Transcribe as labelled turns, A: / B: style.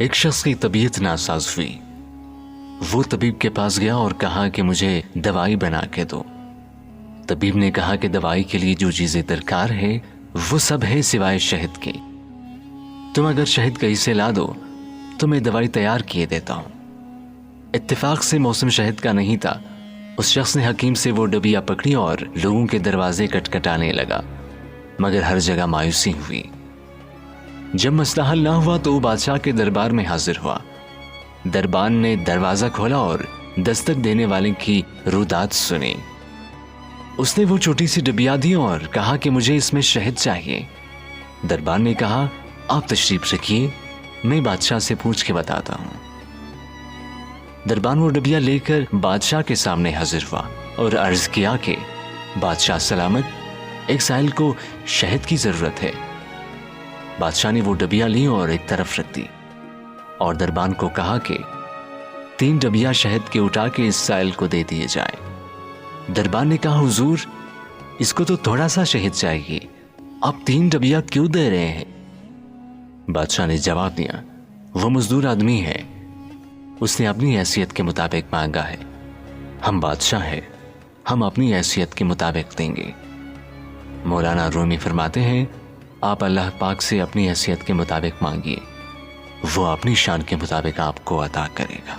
A: एक शख्स की तबीयत नासाज हुई। वो तबीब के पास गया और कहा कि मुझे दवाई बना के दो। तबीब ने कहा कि दवाई के लिए जो चीजें दरकार है वो सब है सिवाय शहद की। तुम अगर शहद कहीं से ला दो तो मैं दवाई तैयार किए देता हूं। इत्तेफाक से मौसम शहद का नहीं था। उस शख्स ने हकीम से वो डबिया पकड़ी और लोगों के दरवाजे खटखटाने लगा, मगर हर जगह मायूसी हुई। जब मसला हल ना हुआ तो बादशाह के दरबार में हाजिर हुआ। दरबान ने दरवाजा खोला और दस्तक देने वाले की रुदात सुनी। उसने वो छोटी सी डबिया दी और कहा कि मुझे इसमें शहद चाहिए। दरबान ने कहा, आप तशरीफ रखिए, मैं बादशाह से पूछ के बताता हूं। दरबान वो डबिया लेकर बादशाह के सामने हाजिर हुआ और अर्ज किया कि बादशाह सलामत, एक साइल को शहद की जरूरत है। बादशाह ने वो डबिया ली और एक तरफ रख दी और दरबान को कहा कि 3 डबिया शहद के उठा के इस साइल को दे दिए जाए। दरबान ने कहा, हुजूर, इसको तो थोड़ा सा शहद चाहिए, आप 3 डबिया क्यों दे रहे हैं? बादशाह ने जवाब दिया, वो मजदूर आदमी है, उसने अपनी हैसियत के मुताबिक मांगा है। हम बादशाह हैं, हम अपनी हैसियत के मुताबिक देंगे। मौलाना रूमी फरमाते हैं, आप अल्लाह पाक से अपनी हैसियत के मुताबिक मांगिए, वो अपनी शान के मुताबिक आपको अता करेगा।